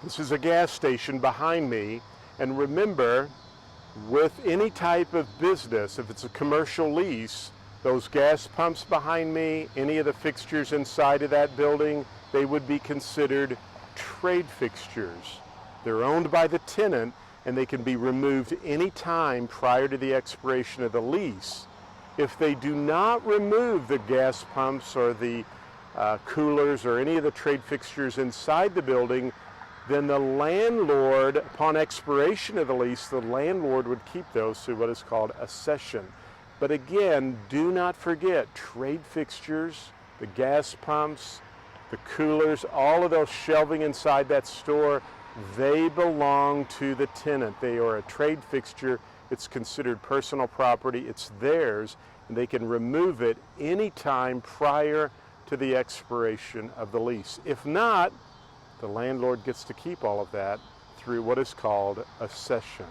This is a gas station behind me, and remember, with any type of business, if it's a commercial lease, those gas pumps behind me, any of the fixtures inside of that building, they would be considered trade fixtures. They're owned by the tenant, and they can be removed any time prior to the expiration of the lease. If they do not remove the gas pumps or the coolers or any of the trade fixtures inside the building, then the landlord, upon expiration of the lease, the landlord would keep those through what is called a cession. But again, do not forget, trade fixtures, the gas pumps, the coolers, all of those shelving inside that store, they belong to the tenant. They are a trade fixture. It's considered personal property. It's theirs, and they can remove it anytime prior to the expiration of the lease. If not, the landlord gets to keep all of that through what is called a cession.